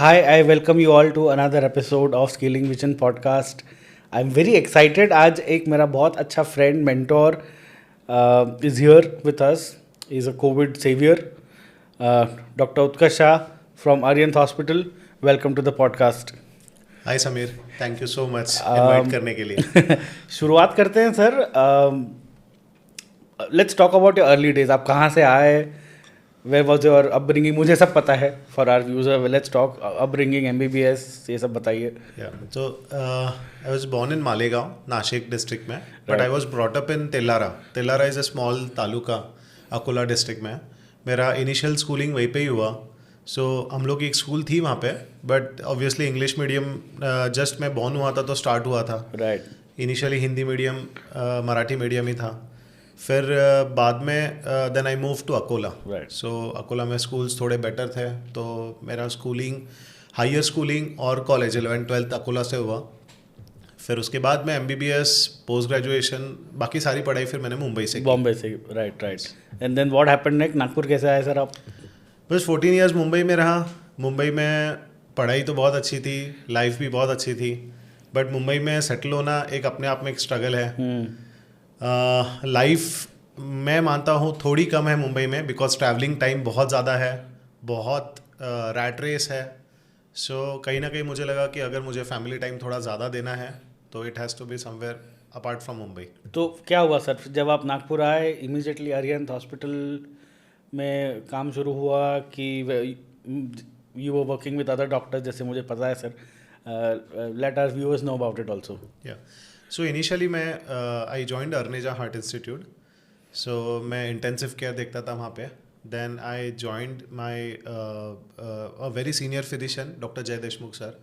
Hi, I welcome you all to another episode of Scaling Vision podcast. I'm very excited. आज एक मेरा बहुत अच्छा friend, mentor is here with us. He's a COVID savior. Dr. Utkarsh Shah from Aryan Hospital. Welcome to the podcast. Hi Sameer, thank you so much invite करने के लिए। शुरुआत करते हैं sir. Let's talk about your early days. आप कहाँ से आए? Where was your upbringing? मुझे सब पता है. For our user let's talk upbringing, MBBS, ये सब बताइए. तो I was born in Malegaon, Nashik district में, but I was brought up in Telara. Telara is a small taluka Akola district में. मेरा इनिशियल स्कूलिंग वहीं पे ही हुआ. सो हम लोग की एक स्कूल थी वहाँ पे, but obviously English medium just मैं बॉर्न हुआ था तो स्टार्ट हुआ था. Right. Initially Hindi medium Marathi medium ही था. फिर बाद में then I move to Akola. So Akola में स्कूल्स थोड़े बेटर थे, तो मेरा स्कूलिंग, हायर स्कूलिंग और कॉलेज 11th-12th अकोला से हुआ. फिर उसके बाद में MBBS, पोस्ट ग्रेजुएशन, बाकी सारी पढ़ाई फिर मैंने मुंबई से की. बॉम्बे से. Right. And then what happened next? Nagpur कैसे आए सर आप? बस 14 ईयर्स मुंबई में रहा. मुंबई में पढ़ाई तो बहुत अच्छी थी, लाइफ भी बहुत अच्छी थी, बट मुंबई में सेटल होना एक अपने आप में एक स्ट्रगल है. लाइफ मैं मानता हूँ थोड़ी कम है मुंबई में, बिकॉज ट्रैवलिंग टाइम बहुत ज़्यादा है, बहुत रैट रेस है. सो कहीं ना कहीं मुझे लगा कि अगर मुझे फैमिली टाइम थोड़ा ज़्यादा देना है तो it has to be somewhere apart from Mumbai. तो क्या हुआ सर जब आप नागपुर आए? इमीडिएटली अरिहंत हॉस्पिटल में काम शुरू हुआ कि you were working with other doctors? जैसे मुझे पता है sir, let our viewers know about it also. So initially मैं I joined Arneja heart institute. So मैं इंटेंसिव केयर देखता था वहाँ पे. Then I joined my a very senior physician doctor Jay Deshmukh sir,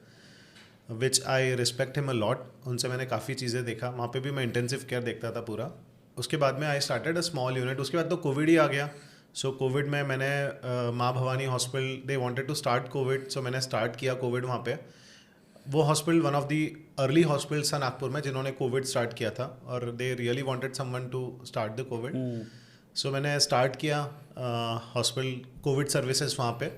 which I respect him a lot. उनसे मैंने काफ़ी चीज़ें देखा. वहाँ पे भी मैं इंटेंसिव केयर देखता था पूरा. उसके बाद में I started a small unit. उसके बाद तो कोविड ही आ गया. सो कोविड में मैंने Maa Bhavani hospital, they wanted to start Covid, so मैंने स्टार्ट किया कोविड वहाँ पे. वो hospital one of the early hospitals था नागपुर में जिन्होंने कोविड स्टार्ट किया था, और they really wanted someone to start the Covid. So मैंने स्टार्ट किया हॉस्पिटल कोविड सर्विसेज वहाँ पे.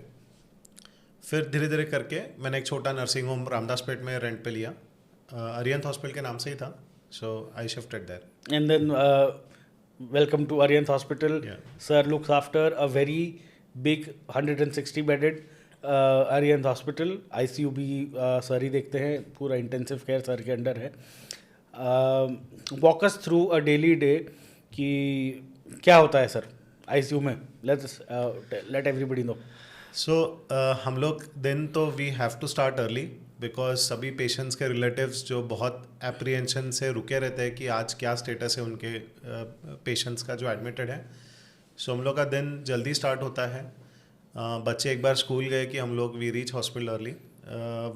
फिर धीरे धीरे करके मैंने एक छोटा नर्सिंग होम रामदासपेट में रेंट पे लिया. अरिहंत हॉस्पिटल के नाम से ही था. So I shifted there. And then welcome to Arihant Hospital. Sir looks after a very big 160 bedded Arihant Hospital. ICU भी सर ही देखते हैं, पूरा इंटेंसिव केयर सर के अंडर है. Walk us through a daily day कि क्या होता है सर ICU में. Let everybody know. सो हम लोग दिन तो we have to start early, because सभी पेशेंट्स के रिलेटिव्स जो बहुत एप्रीहेंशन से रुके रहते हैं कि आज क्या स्टेटस है उनके पेशेंट्स का जो एडमिटेड है. सो हम लोग का दिन जल्दी स्टार्ट होता है. बच्चे एक बार स्कूल गए कि हम लोग वी रीच हॉस्पिटल अर्ली.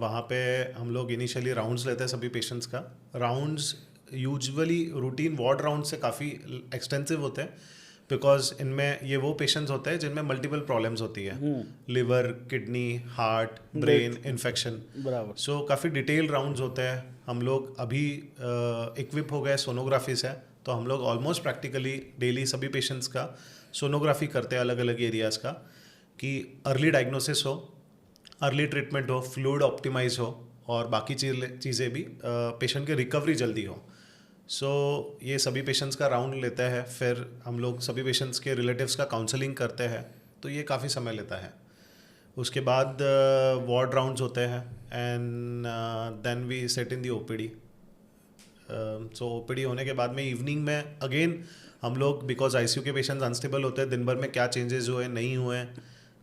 वहाँ पे हम लोग इनिशियली राउंड्स लेते हैं सभी पेशेंट्स का. Rounds usually routine ward round से काफ़ी एक्सटेंसिव होते हैं, बिकॉज इनमें ये वो पेशेंट्स होते हैं जिनमें मल्टीपल प्रॉब्लम्स होती है, liver, kidney, heart, brain infection. बराबर. सो काफ़ी डिटेल राउंड्स होते हैं. हम लोग अभी इक्विप हो गए सोनोग्राफी से, तो हम लोग ऑलमोस्ट प्रैक्टिकली डेली सभी पेशेंट्स का सोनोग्राफी करते हैं अलग अलग एरियाज़ का, कि अर्ली डायग्नोसिस हो, अर्ली ट्रीटमेंट हो, फ्लूइड ऑप्टिमाइज हो, और बाकी चीज़ें भी पेशेंट की रिकवरी जल्दी हो. सो ये सभी पेशेंट्स का राउंड लेते हैं. फिर हम लोग सभी पेशेंट्स के रिलेटिव्स का काउंसलिंग करते हैं, तो ये काफ़ी समय लेता है. उसके बाद वार्ड राउंड्स होते हैं, and then we sit in the OPD. So OPD होने के बाद में इवनिंग में अगेन हम लोग, बिकॉज ICU के पेशेंट्स अनस्टेबल होते हैं, दिन भर में क्या चेंजेस हुए नहीं हुए,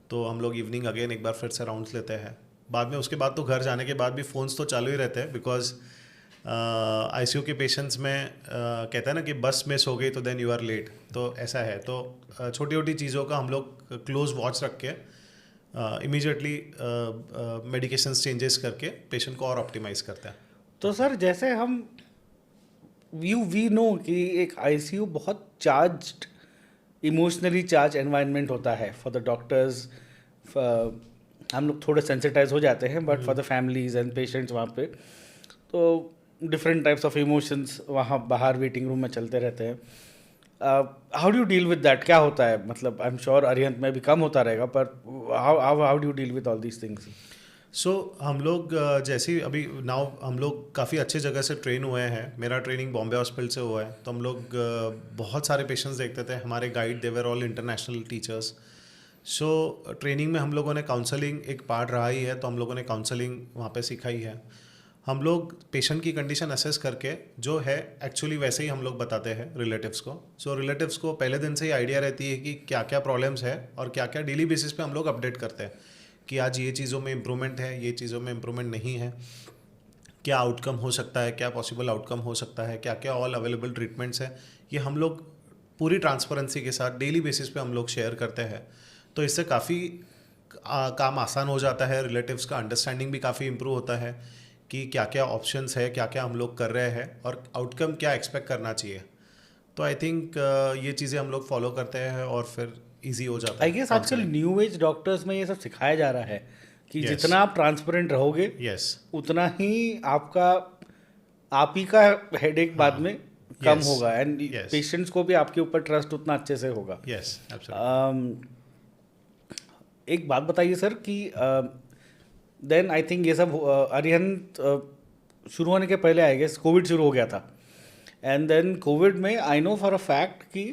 तो हम लोग इवनिंग अगेन एक बार फिर से राउंड्स लेते हैं. बाद में उसके बाद तो घर जाने के बाद भी फ़ोन्स तो चालू ही रहते हैं, बिकॉज ICU के पेशेंट्स में कहते हैं ना कि बस मिस हो गई तो देन यू आर लेट, तो ऐसा है. तो छोटी छोटी चीज़ों का हम लोग क्लोज वॉच रख के इमीडिएटली मेडिकेशंस चेंजेस करके पेशेंट को और ऑप्टिमाइज करते हैं. तो सर जैसे हम वी नो कि एक ICU बहुत चार्ज्ड, इमोशनली चार्ज एनवायरनमेंट होता है फॉर द डॉक्टर्स. हम लोग थोड़े सेंसिटाइज हो जाते हैं, but for the families and patients वहाँ पे तो डिफरेंट टाइप्स ऑफ इमोशंस वहाँ बाहर वेटिंग रूम में चलते रहते हैं. How do you deal with that? क्या होता है? मतलब आई एम श्योर अरिहंत में भी कम होता रहेगा, पर how do you deal with all these things? So हम लोग जैसे ही अभी नाउ हम लोग काफ़ी अच्छे जगह से ट्रेन हुए हैं। मेरा ट्रेनिंग बॉम्बे हॉस्पिटल से हुआ है, तो हम लोग बहुत सारे पेशेंट्स देखते थे। हमारे guide they were all international teachers. So training में हम लोगों ने काउंसलिंग एक पार्ट रहा ही है, तो हम लोगों ने काउंसलिंग वहाँ पे सिखाई है। हम लोग पेशेंट की कंडीशन असेस करके जो है एक्चुअली वैसे ही हम लोग बताते हैं रिलेटिव्स को। सो रिलेटिव्स को पहले दिन से ही आइडिया रहती है कि क्या क्या प्रॉब्लम्स है और क्या क्या डेली बेसिस पे हम लोग अपडेट करते हैं कि आज ये चीज़ों में इम्प्रूवमेंट है, ये चीज़ों में इम्प्रूवमेंट नहीं है, क्या आउटकम हो सकता है, क्या पॉसिबल आउटकम हो सकता है, क्या क्या ऑल अवेलेबल ट्रीटमेंट्स हैं। ये हम लोग पूरी ट्रांसपेरेंसी के साथ डेली बेसिस पे हम लोग शेयर करते हैं। तो इससे काफ़ी काम आसान हो जाता है, रिलेटिव्स का अंडरस्टैंडिंग भी काफ़ी इम्प्रूव होता है कि क्या क्या ऑप्शंस है, क्या क्या हम लोग कर रहे हैं और आउटकम क्या एक्सपेक्ट करना चाहिए। तो आई थिंक ये चीज़ें हम लोग फॉलो करते हैं और फिर इजी हो जाता आई है गेस आजकल counseling। न्यू एज डॉक्टर्स में ये सब सिखाया जा रहा है कि Yes. जितना आप ट्रांसपेरेंट रहोगे यस। उतना ही आपका आप ही का हेडेक बाद में कम Yes. होगा एंड Yes. पेशेंट्स को भी आपके ऊपर ट्रस्ट उतना अच्छे से होगा। Yes absolutely. एक बात बताइए सर कि देन आई थिंक ये सब अरिहंत शुरू होने के पहले आई गेस कोविड शुरू हो गया था एंड देन कोविड में I know for a fact कि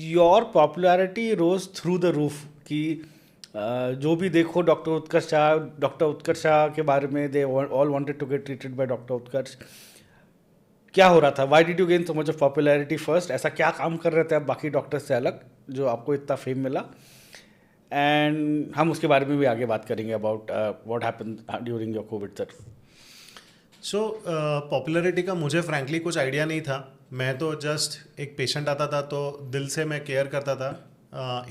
your popularity rose through the roof कि जो भी देखो डॉक्टर उत्कर्ष शाह के बारे में they all wanted to get treated by doctor Utkarsh. क्या हो रहा था? Why did you gain so much of popularity first? ऐसा क्या काम कर रहे थे आप बाकी डॉक्टर्स से अलग जो आपको इतना फेम मिला? एंड हम उसके बारे में भी आगे बात करेंगे about what happened during your Covid sir. So popularity का मुझे फ्रैंकली कुछ आइडिया नहीं था। मैं तो जस्ट एक पेशेंट आता था तो दिल से मैं केयर करता था।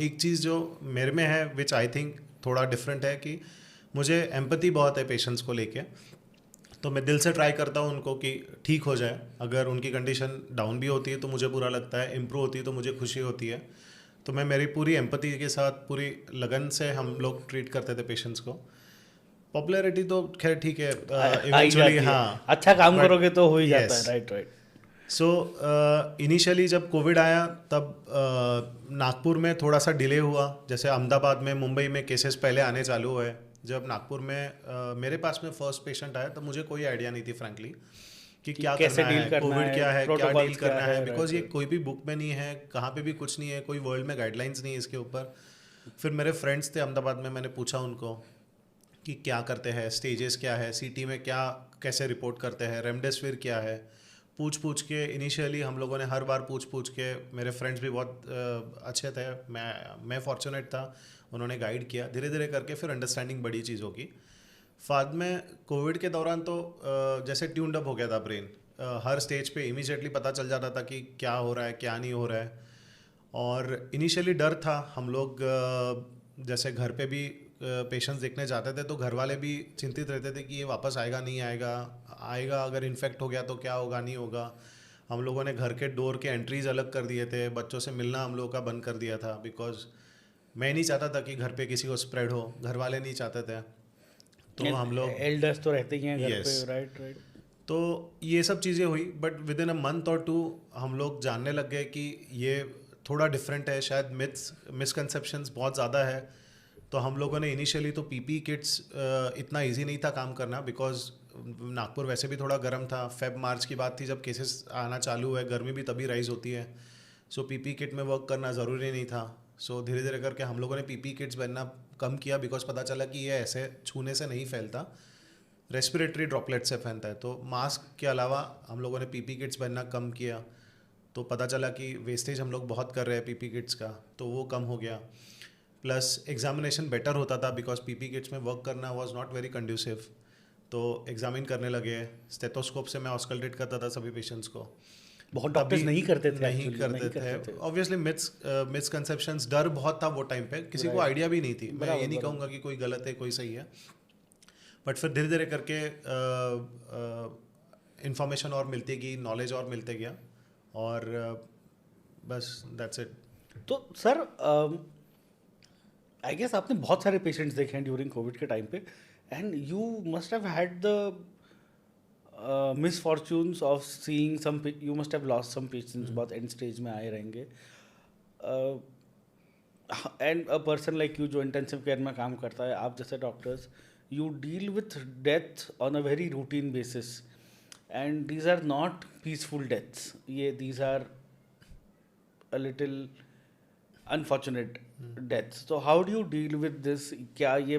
एक चीज़ जो मेरे में है विच आई थिंक थोड़ा डिफरेंट है कि मुझे एम्पैथी बहुत है पेशेंट्स को लेके। तो मैं दिल से ट्राई करता हूँ उनको कि ठीक हो जाए। अगर उनकी कंडीशन डाउन भी होती है तो मुझे बुरा लगता है, इम्प्रूव होती है तो मुझे खुशी होती है। तो मैं मेरी पूरी एम्पैथी के साथ पूरी लगन से हम लोग ट्रीट करते थे पेशेंट्स को। पॉपुलैरिटी तो खैर ठीक है, इवेंचुअली हाँ अच्छा काम but- करोगे तो हो ही जाता है। yes. Right right. So initially जब कोविड आया तब नागपुर में थोड़ा सा डिले हुआ। जैसे अहमदाबाद में, मुंबई में केसेस पहले आने चालू हुए। जब नागपुर में मेरे पास में फर्स्ट पेशेंट आया तब मुझे कोई आइडिया नहीं थी फ्रैंकली कि क्या कैसे करना डील है, करना कोविड है, क्या है, क्या protocols डील क्या करना है, है, बिकॉज ये right, कोई भी बुक में नहीं है, कहाँ पे भी कुछ नहीं है, कोई वर्ल्ड में गाइडलाइंस नहीं है इसके ऊपर। फिर मेरे फ्रेंड्स थे अहमदाबाद में, मैंने पूछा उनको कि क्या करते हैं, स्टेजेस क्या है, सीटी में क्या कैसे रिपोर्ट करते हैं, रेमडेसिविर क्या है। पूछ के इनिशियली हम लोगों ने हर बार पूछ के, मेरे फ्रेंड्स भी बहुत अच्छे थे, मैं फॉर्चुनेट था, उन्होंने गाइड किया। धीरे धीरे करके फिर अंडरस्टैंडिंग बड़ी चीज़ होगी। बाद में कोविड के दौरान तो जैसे ट्यून्ड अप हो गया था ब्रेन। हर स्टेज पे इमीडिएटली पता चल जाता था कि क्या हो रहा है, क्या नहीं हो रहा है। और इनिशियली डर था। हम लोग जैसे घर पे भी पेशेंट्स देखने जाते थे तो घर वाले भी चिंतित रहते थे कि ये वापस आएगा नहीं आएगा, आएगा अगर इन्फेक्ट हो गया तो क्या होगा, नहीं होगा। हम लोगों ने घर के डोर के एंट्रीज अलग कर दिए थे, बच्चों से मिलना हम लोगों का बंद कर दिया था, बिकॉज मैं नहीं चाहता था कि घर पे किसी को स्प्रेड हो, घर वाले नहीं चाहते थे। तो हम लोग एल्डर्स तो रहते ही हैं घर Yes. पे। Right right. तो ये सब चीज़ें हुई, but with in a month और टू हम लोग जानने लग गए कि ये थोड़ा डिफरेंट है, शायद मिसकंसेप्शंस बहुत ज़्यादा है। तो हम लोगों ने इनिशियली तो पीपी किट्स इतना इजी नहीं था काम करना, बिकॉज नागपुर वैसे भी थोड़ा गर्म था। फेब मार्च की बात थी जब केसेस आना चालू हुए, गर्मी भी तभी राइज होती है। सो पीपी किट में वर्क करना ज़रूरी नहीं था। सो धीरे धीरे करके हम लोगों ने पीपी किट्स पहनना कम किया, बिकॉज पता चला कि ये ऐसे छूने से नहीं फैलता, रेस्पिरेटरी ड्रॉपलेट से फैलता है। तो मास्क के अलावा हम लोगों ने पीपी किट्स पहनना कम किया। तो पता चला कि वेस्टेज हम लोग बहुत कर रहे हैं पीपी किट्स का, तो वो कम हो गया। प्लस एग्जामिनेशन बेटर होता था, बिकॉज पीपी किट्स में वर्क करना वाज नॉट वेरी कंड्यूसिव। तो एग्जामिन करने लगे, स्टेथोस्कोप से मैं ऑस्कल्टेट करता था सभी पेशेंट्स को। बहुत डॉक्टर्स नहीं करते थे नहीं actually, करते थे ऑब्वियसली। मिसकंसेप्शंस, डर बहुत था वो टाइम पे, किसी को Right. आइडिया भी नहीं थी। मैं बराबर, ये नहीं बराबर। कहूँगा कि कोई गलत है कोई सही है, बट फिर धीरे धीरे करके इंफॉर्मेशन और मिलती गई, नॉलेज और मिलते गया, और बस दैट्स इट। तो सर आई गेस आपने बहुत सारे पेशेंट्स देखे हैं ड्यूरिंग कोविड के टाइम पे and you must have had the misfortunes of seeing some, you must have lost some patients, बहुत एंड स्टेज में आए रहेंगे। And a person like you जो इंटेंसिव केयर में काम करता है, आप जैसे doctors, you deal with death on a very routine basis, and these are not peaceful deaths, ये these are a little unfortunate deaths. तो how do you deal with this? क्या ये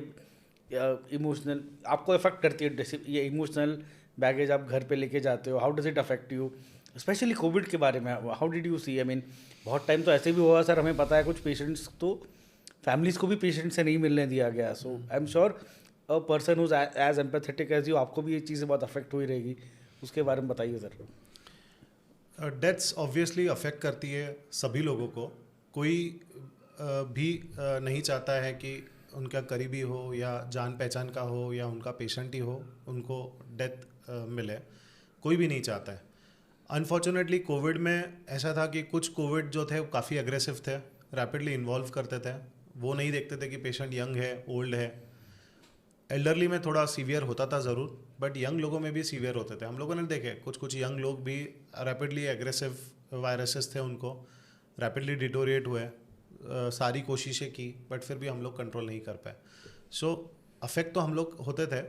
इमोशनल आपको इफेक्ट करती है? ये इमोशनल बैगेज आप घर पे लेके जाते हो, how does it affect you? Specially covid के बारे में how did you see? I mean बहुत टाइम तो ऐसे भी हुआ सर, हमें पता है कुछ पेशेंट्स तो फैमिलीज को भी पेशेंट से नहीं मिलने दिया गया. So I am sure a person who's as empathetic as you, आपको भी ये चीज़ें बहुत अफेक्ट हुई रहेगी. उसके बारे में बताइए सर. डेथ्स ऑब्वियसली अफेक्ट करती है सभी लोगों को. कोई भी नहीं चाहता है कि उनका करीबी हो या जान पहचान का हो या उनका पेशेंट ही हो उनको डेथ मिले. कोई भी नहीं चाहता है. अनफॉर्चुनेटली कोविड में ऐसा था कि कुछ कोविड जो थे वो काफ़ी अग्रेसिव थे, रैपिडली इन्वॉल्व करते थे. वो नहीं देखते थे कि पेशेंट यंग है, ओल्ड है. एल्डरली में थोड़ा सीवियर होता था ज़रूर, बट यंग लोगों में भी सीवियर होते थे. हम लोगों ने देखे कुछ यंग लोग भी रैपिडली एग्रेसिव वायरसेस थे, उनको रैपिडली डिटोरिएट हुए. सारी कोशिशें की बट फिर भी हम लोग कंट्रोल नहीं कर पाए. सो अफेक्ट तो हम लोग होते थे,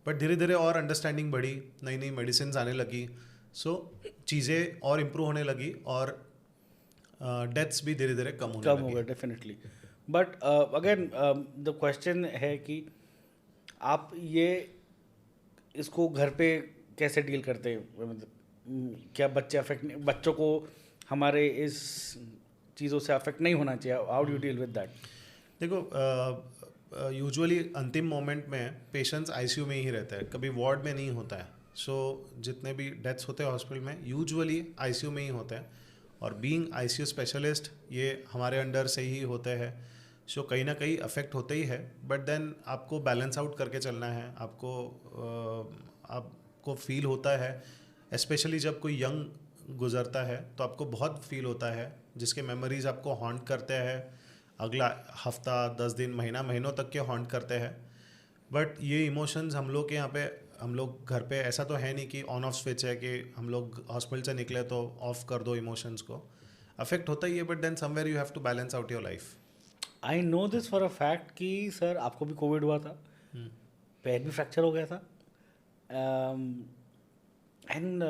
बट धीरे धीरे और अंडरस्टैंडिंग बढ़ी, नई नई मेडिसिन आने लगी. सो चीज़ें और इम्प्रूव होने लगी और डेथ्स भी धीरे धीरे कम होने हो गए definitely. But again the question है कि आप ये इसको घर पे कैसे डील करते हैं? मतलब क्या बच्चों को हमारे इस चीज़ों से अफेक्ट नहीं होना चाहिए? How do you deal with that? देखो यूजुअली अंतिम मोमेंट में पेशेंट्स आईसीयू में ही रहते हैं, कभी वार्ड में नहीं होता है. सो जितने भी डेथ्स होते हैं हॉस्पिटल में यूजुअली आईसीयू में ही होते हैं. और बीइंग आईसीयू स्पेशलिस्ट ये हमारे अंडर से ही होते हैं. सो कहीं ना कहीं अफेक्ट होते ही है, बट देन आपको बैलेंस आउट करके चलना है. आपको फील होता है, स्पेशली जब कोई यंग गुजरता है तो आपको बहुत फील होता है, जिसके मेमोरीज आपको हॉन्ट करते हैं. अगला हफ्ता, 10 दिन, महीनों तक के हॉन्ट करते हैं. बट ये इमोशंस हम लोग के यहाँ पे, हम लोग घर पे ऐसा तो है नहीं कि ऑन ऑफ स्विच है कि हम लोग हॉस्पिटल से निकले तो ऑफ कर दो इमोशंस को. अफेक्ट होता ही है, but then somewhere you have to balance out your life. I know this for a fact कि सर आपको भी कोविड हुआ था, पैर भी फ्रैक्चर हो गया था, एंड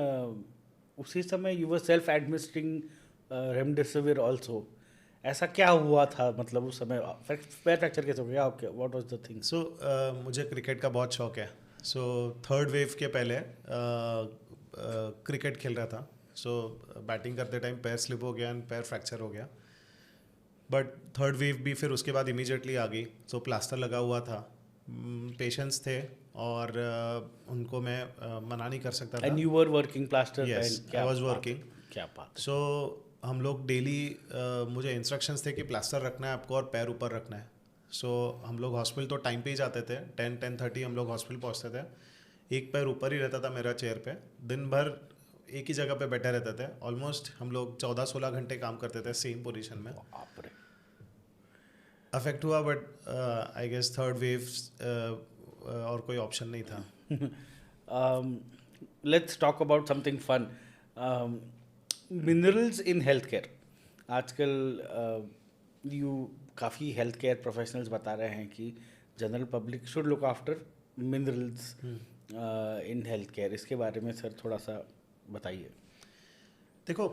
उसी समय you were self administering remdesivir also. ऐसा क्या हुआ था? मतलब उस समय पैर फ्रैक्चर कैसे हो गया? What was the thing? So मुझे क्रिकेट का बहुत शौक है. सो थर्ड वेव के पहले क्रिकेट खेल रहा था. सो बैटिंग करते टाइम पैर स्लिप हो गया एंड पैर फ्रैक्चर हो गया. बट थर्ड वेव भी फिर उसके बाद इमीडिएटली आ गई. सो प्लास्टर लगा हुआ था, पेशेंट्स थे और उनको मैं मना नहीं कर सकता था. And you were working plaster? Yes, I was working. क्या बात. सो हम लोग डेली मुझे इंस्ट्रक्शंस थे कि प्लास्टर रखना है आपको और पैर ऊपर रखना है. सो हम लोग हॉस्पिटल तो टाइम पे ही जाते थे. 10-10:30 हम लोग हॉस्पिटल पहुंचते थे. एक पैर ऊपर ही रहता था मेरा चेयर पे. दिन भर एक ही जगह पे बैठे रहते थे. ऑलमोस्ट हम लोग 14-16 घंटे काम करते थे सेम पोजीशन में. अफेक्ट हुआ, but I guess third wave और कोई ऑप्शन नहीं था. Let's talk about something fun. Minerals in health care. आजकल यू काफ़ी हेल्थ केयर प्रोफेशनल्स बता रहे हैं कि general public should look after minerals in health care. इसके बारे में सर थोड़ा सा बताइए. देखो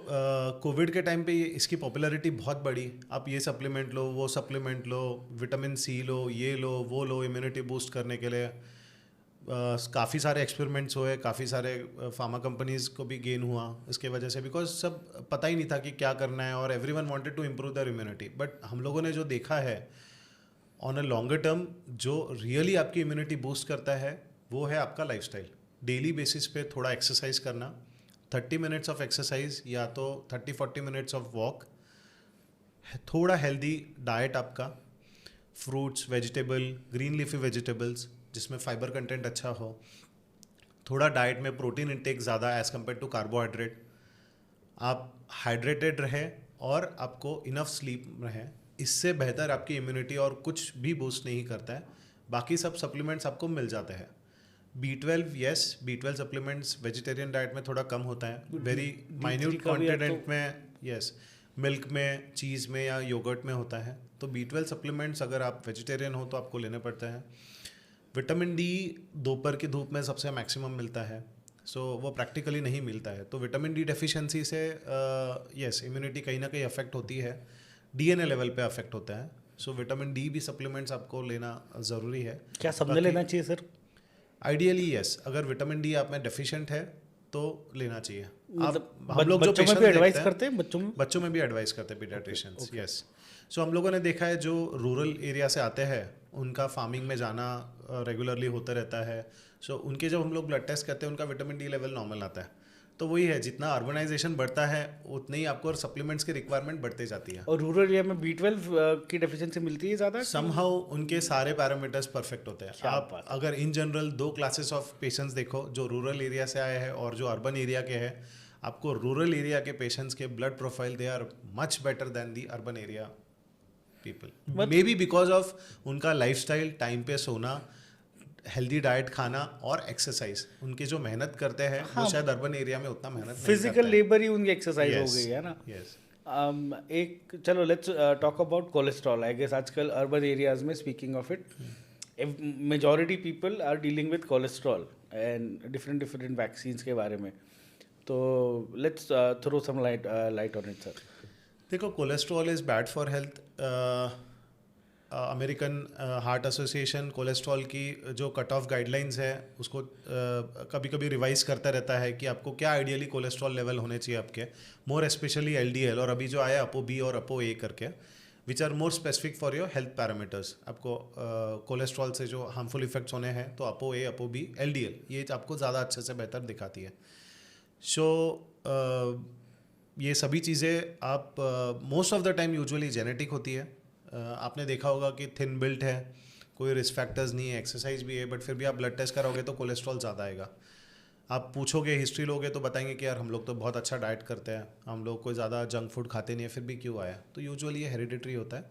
कोविड के टाइम पे इसकी पॉपुलैरिटी बहुत बढ़ी. आप ये सप्लीमेंट लो, वो सप्लीमेंट लो, विटामिन सी लो, ये लो, वो लो, इम्यूनिटी बूस्ट करने के लिए. काफ़ी सारे एक्सपेरिमेंट्स हुए, काफ़ी सारे फार्मा कंपनीज़ को भी गेन हुआ इसके वजह से, बिकॉज सब पता ही नहीं था कि क्या करना है और everyone wanted to improve their immunity. But हम लोगों ने जो देखा है ऑन अ लॉन्गर टर्म, जो रियली आपकी इम्यूनिटी बूस्ट करता है वो है आपका लाइफस्टाइल. डेली बेसिस पे थोड़ा एक्सरसाइज करना, 30 मिनट्स ऑफ एक्सरसाइज या तो 30-40 मिनट्स ऑफ वॉक, थोड़ा हेल्दी डाइट आपका, fruits, vegetable, green leafy vegetables जिसमें फाइबर कंटेंट अच्छा हो, थोड़ा डाइट में प्रोटीन इंटेक ज़्यादा एज़ कम्पेयर टू कार्बोहाइड्रेट. आप हाइड्रेटेड रहे और आपको इनफ स्लीप रहे. इससे बेहतर आपकी इम्यूनिटी और कुछ भी बूस्ट नहीं करता है. बाकी सब सप्लीमेंट्स आपको मिल जाते हैं. B12, yes, B12 supplements vegetarian diet में थोड़ा कम होता है, वेरी माइन्यूट कॉन्टेंट में. यस, मिल्क में, चीज़ में या योगर्ट में होता है। तो B12 सप्लीमेंट्स अगर आप वेजिटेरियन हो तो आपको लेने पड़ते हैं। विटामिन डी दोपहर की धूप में सबसे मैक्सिमम मिलता है, सो वो प्रैक्टिकली नहीं मिलता है। तो विटामिन डी डेफिशिएंसी से यस इम्यूनिटी कहीं ना कहीं अफेक्ट होती है, डीएनए लेवल पे अफेक्ट होता है। सो विटामिन डी भी सप्लीमेंट्स आपको लेना ज़रूरी है। क्या सबने लेना चाहिए सर? आइडियली यस, अगर विटामिन डी आप में डेफिशिएंट है तो लेना चाहिए। मतलब हम लोग जो बच्चों में पेशेंट भी एडवाइस देखते हैं, करते हैं बच्चों में भी एडवाइस करते हैं पीडियाट्रिशियंस, यस। सो हम लोगों ने देखा है जो रूरल एरिया से आते हैं उनका फार्मिंग में जाना रेगुलरली होता रहता है। सो उनके जब हम लोग ब्लड टेस्ट करते हैं उनका विटामिन डी लेवल नॉर्मल आता है। तो वही है, जितना अर्बनाइजेशन बढ़ता है उतनी ही आपको सप्लीमेंट्स की रिक्वायरमेंट बढ़ती जाती है। और रूरल एरिया में B12 की डेफिशिएंसी मिलती है ज़्यादा? समहाउ उनके सारे पैरामीटर्स परफेक्ट होते हैं। आप अगर in general 2 classes of patients देखो, जो रूरल एरिया से आए हैं और जो अर्बन एरिया के हैं, आपको रूरल एरिया के पेशेंट्स के blood profile they are much better than the urban area people. Maybe because of उनका लाइफस्टाइल, टाइम पे सोना, हेल्दी डाइट खाना और एक्सरसाइज, उनके जो मेहनत करते हैं वो शायद अर्बन एरिया में उतना मेहनत नहीं फिजिकल करते हैं। लेबर ही उनकी एक्सरसाइज हो गई है ना। यस। एक चलो let's talk about cholesterol. I guess आजकल अर्बन एरियाज में, speaking of it, majority people are dealing with cholesterol and different vaccines के बारे में। तो let's throw some light on it sir. देखो, cholesterol is bad for health. American heart association cholesterol की जो cut off guidelines है उसको कभी कभी रिवाइज करता रहता है कि आपको क्या आइडियली कोलेस्ट्रॉल लेवल होने चाहिए आपके, मोर स्पेशली एलडीएल, और अभी जो आया अपो बी और अपो ए करके, which are more specific for your health parameters. आपको कोलेस्ट्रॉल से जो हार्मफुल इफेक्ट्स होने हैं तो अपो ए, अपो बी, एलडीएल, ये आपको ज़्यादा अच्छे से बेहतर दिखाती है। सो ये सभी चीज़ें आप most of the time usually genetic होती है। आपने देखा होगा कि थिन बिल्ट है, कोई रिस्क फैक्टर्स नहीं है, एक्सरसाइज भी है, बट फिर भी आप ब्लड टेस्ट कराओगे तो कोलेस्ट्रॉल ज़्यादा आएगा। आप पूछोगे, हिस्ट्री लोगे तो बताएंगे कि यार हम लोग तो बहुत अच्छा डाइट करते हैं, हम लोग कोई ज़्यादा जंक फूड खाते नहीं है, फिर भी क्यों आया? तो यूजुअली ये हेरिडिटरी होता है।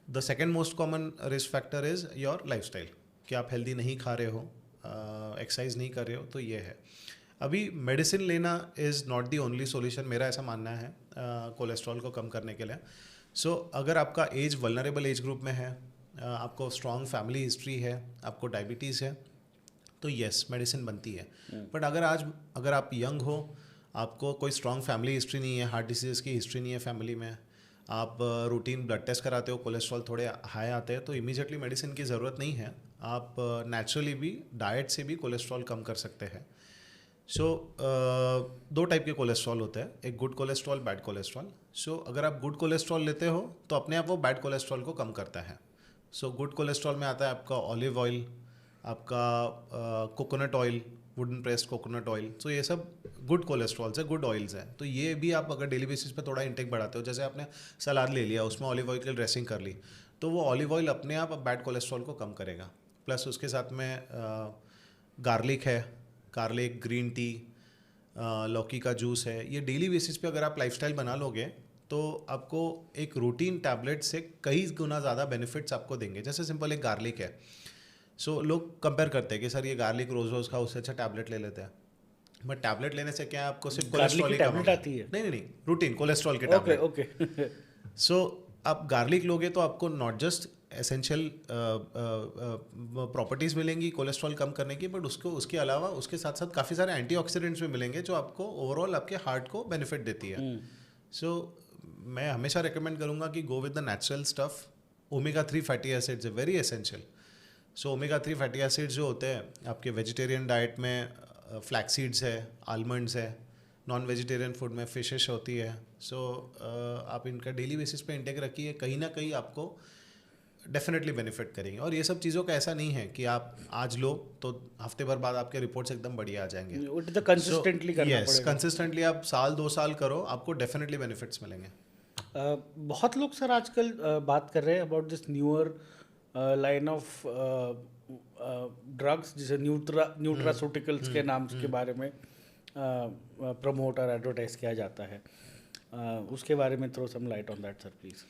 The second most common risk factor is your lifestyle, कि आप हेल्दी नहीं खा रहे हो, एक्सरसाइज नहीं कर रहे हो, तो ये है। अभी मेडिसिन लेना is not the only solution, मेरा ऐसा मानना है कोलेस्ट्रॉल को कम करने के लिए। सो अगर आपका एज वल्नरेबल एज ग्रुप में है, आपको स्ट्रॉन्ग फैमिली हिस्ट्री है, आपको डायबिटीज़ है, तो येस मेडिसिन बनती है। बट अगर आप यंग हो, आपको कोई स्ट्रॉन्ग फैमिली हिस्ट्री नहीं है, हार्ट डिसीज़ की हिस्ट्री नहीं है फैमिली में, आप रूटीन ब्लड टेस्ट कराते हो, कोलेस्ट्रॉल थोड़े हाई आते हैं, तो इमीडिएटली मेडिसिन की ज़रूरत नहीं है। आप नेचुरली भी डाइट से भी कोलेस्ट्रॉल कम कर सकते हैं। सो 2 टाइप के कोलेस्ट्रॉल होते हैं, एक गुड कोलेस्ट्रॉल, बैड कोलेस्ट्रॉल। सो अगर आप गुड कोलेस्ट्रॉल लेते हो तो अपने आप वो बैड कोलेस्ट्रॉल को कम करता है। सो गुड कोलेस्ट्रॉल में आता है आपका ऑलिव ऑयल, आपका coconut oil, wooden pressed coconut oil. So ये सब गुड कोलेस्ट्रॉल्स है, गुड ऑयल्स हैं। तो ये भी आप अगर डेली बेसिस पे थोड़ा इंटेक बढ़ाते हो, जैसे आपने सलाद ले लिया, उसमें ऑलिव ऑयल की ड्रेसिंग कर ली, तो वो ऑलिव ऑयल अपने आप बैड कोलेस्ट्रॉल को कम करेगा। प्लस उसके साथ में गार्लिक है, गार्लिक, ग्रीन टी, लौकी का जूस है, ये डेली बेसिस पे अगर आप लाइफस्टाइल बना लोगे तो आपको एक रूटीन टैबलेट से कई गुना ज़्यादा बेनिफिट्स आपको देंगे। जैसे सिंपल एक गार्लिक है, सो लोग कंपेयर करते हैं कि सर ये गार्लिक रोज़ खाओ, उससे अच्छा टैबलेट ले लेते हैं। बट टैबलेट लेने से क्या है, आपको सिर्फ कोलेस्ट्रॉल ही कम होगा। आती है? नहीं, रूटीन कोलेस्ट्रॉल के टैबलेट। ओके। सो आप गार्लिक लोगे तो आपको नॉट जस्ट एसेंशियल प्रॉपर्टीज़ मिलेंगी कोलेस्ट्रॉल कम करने की, बट उसके अलावा उसके साथ साथ काफ़ी सारे एंटीऑक्सीडेंट्स भी मिलेंगे जो आपको ओवरऑल आपके हार्ट को बेनिफिट देती है। सो मैं हमेशा रिकमेंड करूँगा कि go with the natural stuff. Omega 3 fatty acids है very essential. So omega 3 fatty acids जो होते हैं आपके वेजिटेरियन डाइट में, फ्लैक्स सीड्स है, आलमंड्स है, नॉन वेजिटेरियन फूड में फिशेस होती है। सो आप इनका डेली बेसिस पे इंटेक रखिए, कहीं ना कहीं आपको डेफिनेटली बेनिफिट करेंगे। और ये सब चीज़ों का ऐसा नहीं है कि आप आज लो तो हफ्ते भर बाद आपके रिपोर्ट्स एकदम बढ़िया आ जाएंगे। कंसिस्टेंटली करना पड़ेगा। कंसिस्टेंटली आप साल 2 साल करो, आपको डेफिनेटली बेनिफिट्स मिलेंगे। बहुत लोग सर आजकल बात कर रहे हैं about this newer line of drugs, जिसे न्यूट्रास्यूटिकल्स के नाम के बारे में प्रमोट और एडवर्टाइज किया जाता है। उसके बारे में throw some light on that sir please.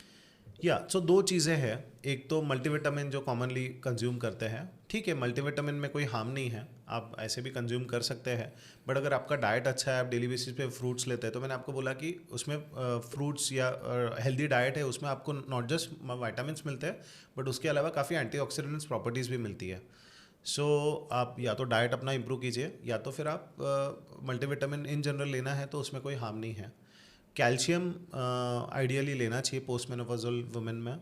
So दो चीज़ें हैं। एक तो मल्टीविटामिन जो कॉमनली कंज्यूम करते हैं, ठीक है, मल्टीविटामिन में कोई हार्म नहीं है, आप ऐसे भी कंज्यूम कर सकते हैं। बट अगर आपका डाइट अच्छा है, आप डेली बेसिस पे फ्रूट्स लेते हैं, तो मैंने आपको बोला कि उसमें फ्रूट्स या हेल्दी डाइट है, उसमें आपको नॉट जस्ट विटामिन्स मिलते हैं, बट उसके अलावा काफ़ी एंटीऑक्सीडेंट्स प्रॉपर्टीज़ भी मिलती है। सो आप या तो डाइट अपना इम्प्रूव कीजिए, या तो फिर आप मल्टीविटामिन इन जनरल लेना है तो उसमें कोई हार्म नहीं है। कैल्शियम आइडियली लेना चाहिए पोस्ट मेनोपॉजल वुमेन में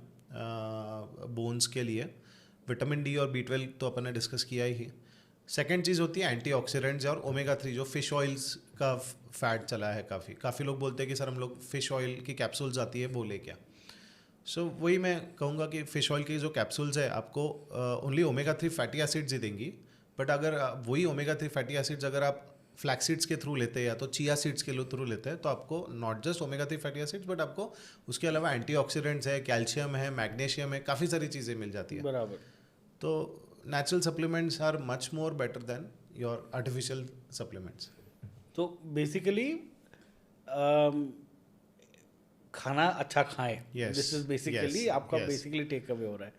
बोन्स के लिए। विटामिन डी और बी 12 तो अपन ने डिस्कस किया ही। सेकेंड चीज़ होती है एंटीऑक्सीडेंट्स और ओमेगा 3, जो फिश ऑयल्स का फैट चला है काफ़ी लोग बोलते हैं कि सर हम लोग फिश ऑयल की कैप्सूल्स आती है वो ले क्या। सो वही मैं कहूँगा कि फ़िश ऑयल की जो कैप्सूल्स है आपको ओनली ओमेगा 3 फैटी एसिड्स ही देंगी। बट अगर वही ओमेगा 3 फैटी एसिड्स अगर आप फ्लैक्स सीड्स के थ्रू लेते हैं या तो चिया सीड्स के थ्रू लेते हैं, तो आपको not just omega 3 fatty acids but आपको उसके अलावा एंटीऑक्सीडेंट्स है, कैल्शियम है, मैग्नीशियम है, काफ़ी सारी चीज़ें मिल जाती है। बराबर। तो natural supplements are much more better than your artificial supplements. तो बेसिकली खाना अच्छा खाएं, Yes, this is basically yes, आपका yes. बेसिकली टेक अवे हो रहा है।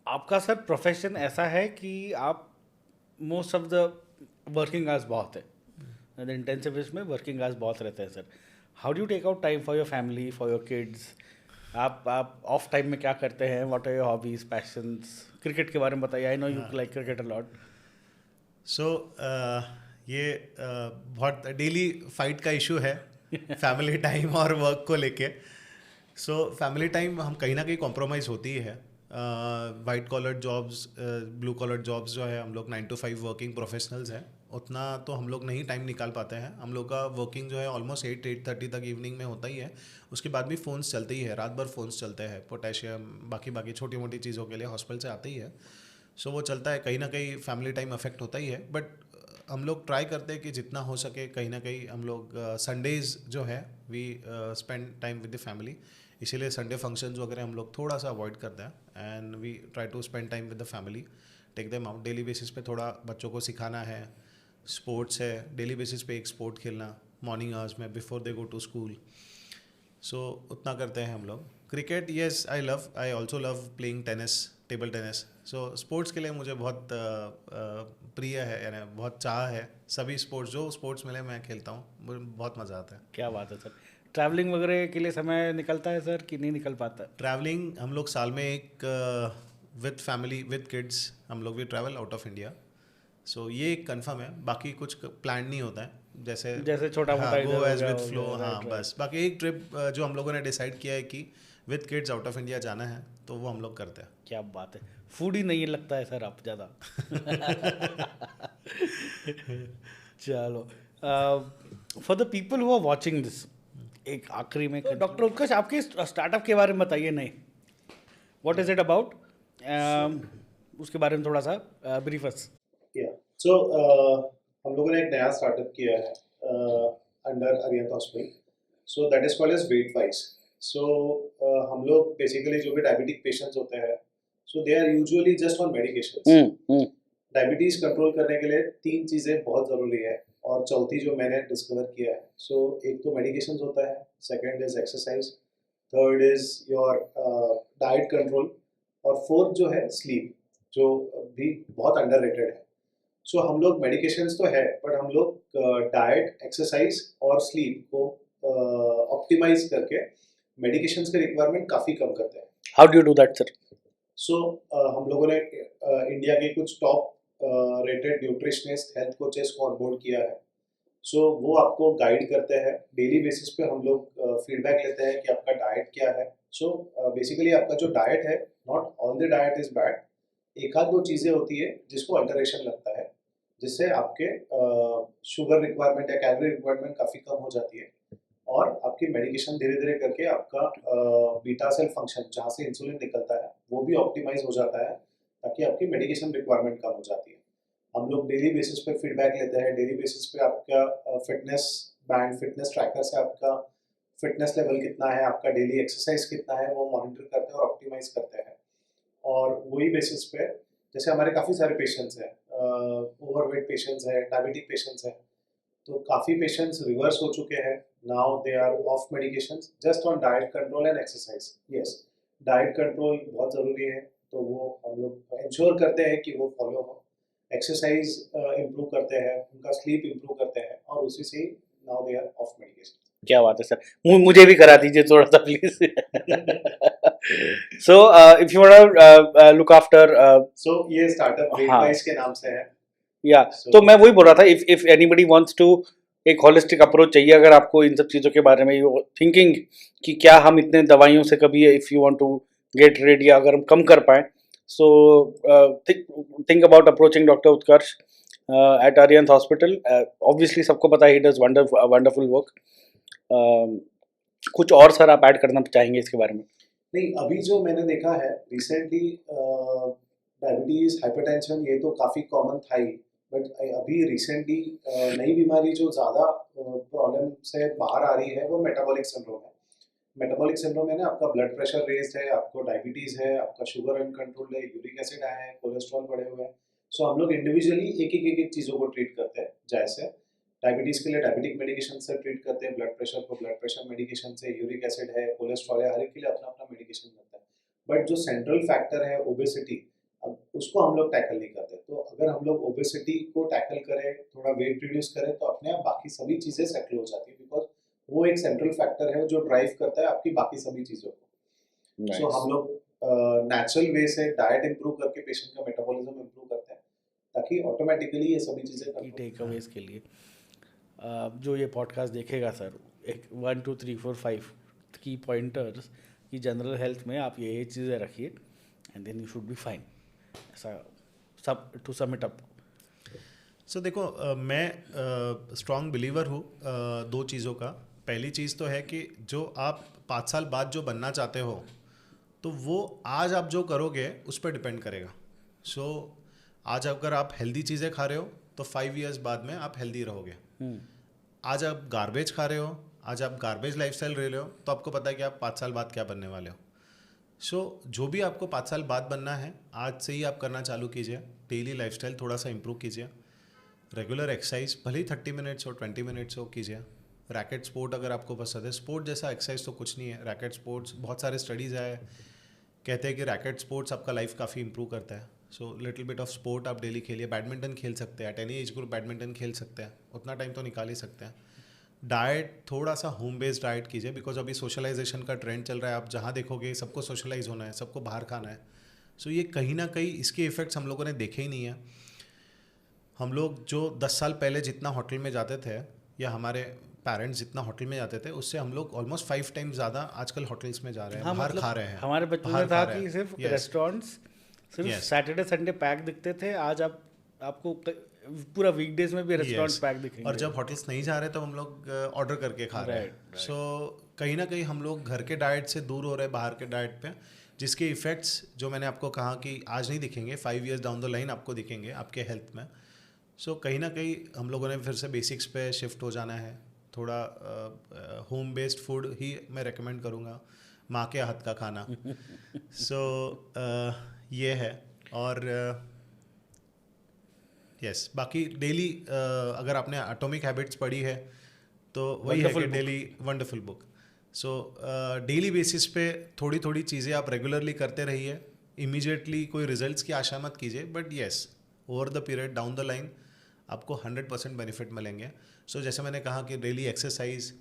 आपका सर प्रोफेशन ऐसा है कि आप most of the working hours बहुत है, इंटेंसिव में वर्किंग आवर्स बहुत रहते हैं sir. How do you take out time for your family, for your kids? आप ऑफ टाइम में क्या करते हैं? What are your hobbies, passions? Cricket के बारे में बताइए, I know you like cricket a lot. So ये बहुत डेली फाइट का इशू है फैमिली टाइम और वर्क को लेके। सो फैमिली टाइम हम कहीं ना कहीं कॉम्प्रोमाइज़ होती ही है। White collar jobs, blue collar jobs जो है, हम लोग 9 to 5 वर्किंग प्रोफेशनल्स हैं, उतना तो हम लोग नहीं टाइम निकाल पाते हैं। हम लोग का वर्किंग जो है ऑलमोस्ट 8-8:30 तक इवनिंग में होता ही है। उसके बाद भी फ़ोन्स चलते ही है, रात भर फ़ोन्स चलते हैं, पोटेशियम बाकी बाकी छोटी मोटी चीज़ों के लिए हॉस्पिटल से आते ही है। सो वो चलता है, कहीं ना कहीं फैमिली टाइम अफेक्ट होता ही है। बट हम लोग ट्राई करते हैं कि जितना हो सके कहीं ना कहीं हम लोग संडेज़ जो है we spend time with the family. इसीलिए संडे फंक्शंस वगैरह हम लोग थोड़ा सा अवॉइड करते हैं and we try to spend time with the family, take them out daily basis पे। थोड़ा बच्चों को सिखाना है, स्पोर्ट्स है, डेली बेसिस पे एक स्पोर्ट खेलना मॉर्निंग आवर्स में before they go to school. So उतना करते हैं हम लोग। Cricket, yes I also love playing tennis, table tennis. So sports के लिए मुझे बहुत प्रिय है, यानी बहुत चाह है। सभी स्पोर्ट्स, जो स्पोर्ट्स मिले मैं खेलता हूँ, मुझे बहुत मज़ा आता है। क्या बात है सर। ट्रैवलिंग वगैरह के लिए समय निकलता है सर कि नहीं निकल पाता? ट्रैवलिंग हम लोग साल में एक विद फैमिली विद किड्स हम लोग भी ट्रैवल आउट ऑफ इंडिया। सो ये एक कन्फर्म है, बाकी कुछ प्लान नहीं होता है। जैसे जैसे छोटा हाँ, मोटा इधर गो हो एज गया, विद हो फ्लो। गया, हाँ राइट बस, राइट। बाकी एक ट्रिप जो हम लोगों ने डिसाइड किया है कि with kids out of India जाना है, तो वो हम लोग करते हैं। क्या बात है। फूड ही नहीं लगता है सर आप ज़्यादा। चलो, for the people who are watching this, एक आखिरी में डॉक्टर उत्कर्ष आपके स्टार्टअप के बारे में बताइए। नहीं, व्हाट इज इट अबाउट, उसके बारे में थोड़ा सा ब्रीफर्स। या सो हम लोगों ने एक नया स्टार्टअप किया है under Arihant hospital. So that is called as weight wise. So हम लोग बेसिकली जो भी डायबिटिक पेशेंट्स होते हैं, so they are usually just on medications. Diabetes control करने के लिए तीन चीज़ें बहुत ज़रूरी है, और चौथी जो मैंने डिस्कवर किया है, सो एक तो मेडिकेशंस होता है, second is exercise, third is your diet control, और फोर्थ जो है स्लीप, जो भी बहुत अंडररेटेड है। सो हम लोग मेडिकेशंस तो है, बट हम लोग डाइट, एक्सरसाइज और स्लीप को ऑप्टिमाइज करके मेडिकेशंस के रिक्वायरमेंट काफ़ी कम करते हैं। How do you do that sir? So हम लोगों ने इंडिया के कुछ top rated nutritionist, health coaches को ऑनबोर्ड किया है। सो वो आपको गाइड करते हैं डेली बेसिस पे। हम लोग फीडबैक लेते हैं कि आपका डाइट क्या है। सो बेसिकली आपका जो डाइट है, not all the diet is bad, एक आध दो चीज़ें होती है जिसको अल्टरेशन लगता है, जिससे आपके शुगर रिक्वायरमेंट या कैलोरी रिक्वायरमेंट काफ़ी कम हो जाती है, और आपकी मेडिकेशन धीरे धीरे करके आपका बीटा सेल फंक्शन, जहाँ से इंसुलिन निकलता है, वो भी ऑप्टिमाइज हो जाता है, ताकि आपकी मेडिकेशन रिक्वायरमेंट कम हो जाती है। हम लोग डेली बेसिस पे फीडबैक लेते हैं, डेली बेसिस पे आपका फिटनेस बैंड, फिटनेस ट्रैकर से आपका फिटनेस लेवल कितना है, आपका डेली एक्सरसाइज कितना है, वो मॉनिटर करते हैं और ऑप्टिमाइज करते हैं। और वही बेसिस पे, जैसे हमारे काफ़ी सारे पेशेंट्स हैं, ओवरवेट पेशेंट्स हैं, डायबिटिक पेशेंट्स हैं, तो काफ़ी पेशेंट्स रिवर्स हो चुके हैं, now they are off medications just on diet control and exercise. Yes, diet control बहुत ज़रूरी है, तो वो हम लोग इंश्योर करते हैं कि वो फॉलो हो। एक्सरसाइज इम्प्रूव करते हैं, उनका स्लीप इम्प्रूव करते हैं, और उसी से ही now they are off medication. क्या बात है सर, मुझे भी करा दीजिए थोड़ा सा please. So if you want look after, so ये स्टार्टअप वेट हाँ वाइज के नाम से है। या So- तो मैं वही बोल रहा था, इफ एनीबडी वांट्स टू एक होलिस्टिक अप्रोच चाहिए, अगर आपको इन सब चीज़ों के बारे में यू थिंकिंग कि क्या हम इतने दवाइयों से कभी, if you want to get rid या अगर हम कम कर पाएँ, so think about approaching doctor Utkarsh at Aryan hospital. Obviously सबको पता है ही डज वंडरफुल वर्क। कुछ और सर आप ऐड करना चाहेंगे इसके बारे में? नहीं, अभी जो मैंने देखा है रिसेंटली, डायबिटीज, हाइपरटेंशन ये तो काफ़ी कॉमन था ही, बट अभी रिसेंटली नई बीमारी जो ज़्यादा प्रॉब्लम से बाहर आ रही है वो मेटाबॉलिक सिंड्रोम है। मेटाबॉलिक सिंड्रोम है ना, आपका ब्लड प्रेशर रेज्ड है, आपको डायबिटीज़ है, आपका शुगर अनकंट्रोल्ड है, यूरिक एसिड आया है, कोलेस्ट्रॉल बढ़े हुए हैं। सो हम लोग इंडिविजुअली एक चीज़ों को ट्रीट करते हैं, जैसे डायबिटीज़ के लिए डायबिटिक मेडिकेशन से ट्रीट करते हैं, ब्लड प्रेशर को ब्लड प्रेशर मेडिकेशन से, यूरिक एसिड है, कोलेस्ट्रॉल है, हर एक के लिए अपना अपना मेडिकेशन करता है। बट जो सेंट्रल फैक्टर है ओबेसिटी, अब उसको हम लोग टैकल नहीं करते। तो अगर हम लोग ओबेसिटी को टैकल करें, थोड़ा वेट रिड्यूस करें, तो अपने आप बाकी सभी चीज़ें सेटल हो जाती है, बिकॉज वो एक सेंट्रल फैक्टर है जो ड्राइव करता है आपकी बाकी सभी चीज़ों को। सो हम लोग नेचुरल वे से डाइट इम्प्रूव करके पेशेंट का मेटाबॉलिज्म इम्प्रूव करते हैं, ताकि ऑटोमेटिकली ये सभी चीज़ें की टेक अवेज के लिए जो ये पॉडकास्ट देखेगा सर, एक 1 2 3 4 5 की पॉइंटर्स कि जनरल हेल्थ में आप ये चीज़ें रखिए and then you should be fine, ऐसा सब to sum it up. So देखो, मैं स्ट्रॉन्ग बिलीवर हूँ दो चीज़ों का। पहली चीज़ तो है कि जो आप 5 साल बाद जो बनना चाहते हो, तो वो आज आप जो करोगे उस पर डिपेंड करेगा। सो आज अगर आप हेल्दी चीज़ें खा रहे हो तो 5 इयर्स बाद में आप हेल्दी रहोगे। आज आप गार्बेज खा रहे हो, आज आप गार्बेज लाइफस्टाइल रह रहे हो, तो आपको पता है कि आप 5 साल बाद क्या बनने वाले हो। सो जो भी आपको 5 साल बाद बनना है, आज से ही आप करना चालू कीजिए। डेली लाइफस्टाइल थोड़ा सा इंप्रूव कीजिए, रेगुलर एक्सरसाइज भले ही 30 मिनट्स हो 20 मिनट्स हो कीजिए। रैकेट स्पोर्ट अगर आपको पसंद है, स्पोर्ट जैसा एक्सरसाइज तो कुछ नहीं है। रैकेट स्पोर्ट्स, बहुत सारे स्टडीज़ आए कहते हैं कि रैकेट स्पोर्ट्स आपका लाइफ काफ़ी इंप्रूव करता है। So little bit of sport आप डेली खेलिए। बैडमिंटन खेल सकते हैं, at any age group badminton खेल सकते हैं, उतना टाइम तो निकाल ही सकते हैं। डाइट थोड़ा सा होम बेस्ड डाइट कीजिए, बिकॉज अभी सोशलाइजेशन का ट्रेंड चल रहा है। आप जहाँ देखोगे सबको सोशलाइज होना है, सबको बाहर खाना है। सो ये कहीं ना कहीं इसके इफ़ेक्ट्स हम लोगों ने देखे ही नहीं है। हम लोग जो 10 साल पहले जितना होटल में जाते थे, या हमारे पेरेंट्स जितना होटल में जाते थे, उससे हम लोग ऑलमोस्ट 5 टाइम्स ज़्यादा आजकल होटल्स में जा रहे हैं, हाँ, बाहर मतलब खा रहे हैं। हमारे बचपन बाहर में खा था रहे कि हैं। सिर्फ Yes. रेस्टोरेंट्स सिर्फ Yes. सैटरडे संडे पैक दिखते थे, आज आप आपको पूरा वीकडेज में भी रेस्टोरेंट Yes. पैक दिखेंगे। और जब होटल्स नहीं जा रहे तो हम लोग ऑर्डर करके खा रहे हैं। Right. सो कहीं ना कहीं हम लोग घर के डाइट से दूर हो रहे हैं बाहर के डाइट पे, जिसके इफ़ेक्ट्स जो मैंने आपको कहा कि आज नहीं दिखेंगे, 5 इयर्स डाउन द लाइन आपको दिखेंगे आपके हेल्थ में। सो कहीं ना कहीं हम लोगों ने फिर से बेसिक्स पे शिफ्ट हो जाना है। थोड़ा होम बेस्ड फूड ही मैं रेकमेंड करूँगा, माँ के हाथ का खाना। सो ये है। और यस, बाकी डेली अगर आपने एटॉमिक हैबिट्स पढ़ी है तो वही है कि daily, wonderful book. So daily basis पे थोड़ी थोड़ी चीज़ें आप रेगुलरली करते रहिए। इमीडिएटली कोई रिजल्ट्स की आशा मत कीजिए, but yes, over the period down the line आपको 100% बेनिफिट मिलेंगे। सो जैसे मैंने कहा कि डेली एक्सरसाइज,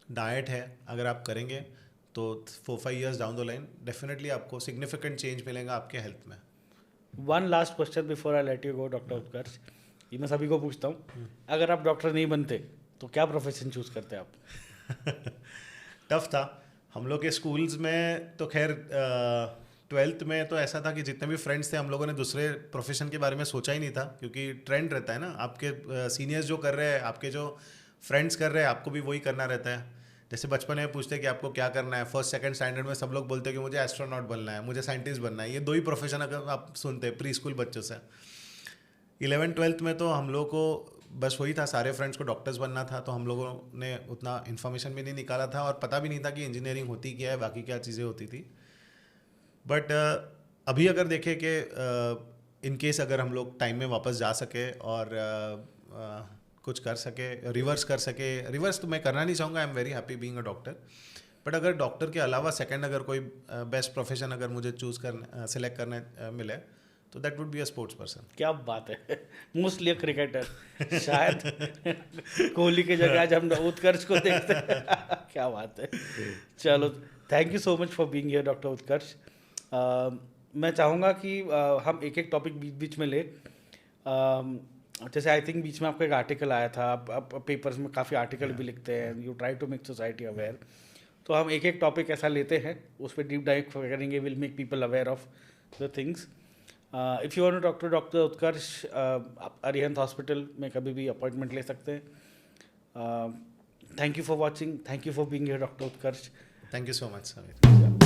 डाइट है, अगर आप करेंगे तो 4-5 years down the line definitely आपको सिग्निफिकेंट चेंज मिलेगा आपके हेल्थ में। One last question before I let you go doctor Utkarsh, ये मैं सभी को पूछता हूँ, अगर आप डॉक्टर नहीं बनते तो क्या प्रोफेशन चूज करते आप? टफ था हम लोग के स्कूल्स में तो। खैर 12th में तो ऐसा था कि जितने भी फ्रेंड्स थे हम लोगों ने दूसरे प्रोफेशन के बारे में सोचा ही नहीं था, क्योंकि ट्रेंड रहता है ना, आपके सीनियर्स जो कर रहे हैं, आपके जो फ्रेंड्स कर रहे हैं, आपको भी वही करना रहता है। जैसे बचपन में पूछते हैं कि आपको क्या करना है, फर्स्ट सेकंड स्टैंडर्ड में सब लोग बोलते हैं कि मुझे एस्ट्रोनॉट बनना है, मुझे साइंटिस्ट बनना है। ये दो ही प्रोफेशन अगर आप सुनते हैं प्री स्कूल बच्चों से। 11th-12th में तो हम लोग को बस वही था, सारे फ्रेंड्स को डॉक्टर्स बनना था, तो हम लोगों ने उतना इन्फॉर्मेशन भी नहीं निकाला था और पता भी नहीं था कि इंजीनियरिंग होती क्या है, बाकी क्या चीज़ें होती थी। बट अभी अगर देखें कि इन केस अगर हम लोग टाइम में वापस जा सके और कुछ कर सके, रिवर्स कर सके। रिवर्स तो मैं करना नहीं चाहूँगा, I am very happy being a doctor, but अगर डॉक्टर के अलावा सेकंड अगर कोई बेस्ट प्रोफेशन अगर मुझे चूज़ करना, सिलेक्ट करने मिले, तो that would be a sports person. क्या बात है, मोस्टली क्रिकेटर। शायद कोहली के जगह आज हम उत्कर्ष को देखते हैं। क्या बात है। चलो, thank you so much for being here doctor Utkarsh. मैं चाहूँगा कि हम एक एक टॉपिक बीच बीच में ले। जैसे आई थिंक बीच में आपका एक आर्टिकल आया था, आप पेपर्स में काफ़ी आर्टिकल भी लिखते हैं, you try to make society aware. तो हम एक एक टॉपिक ऐसा लेते हैं, उस पर डीप डाइव करेंगे, will make people aware of the things. If you want to talk to doctor Utkarsh, आप अरिहंत हॉस्पिटल में कभी भी अपॉइंटमेंट ले सकते हैं। Thank you for watching, thank you for being here doctor Utkarsh. Thank you so much Sameer.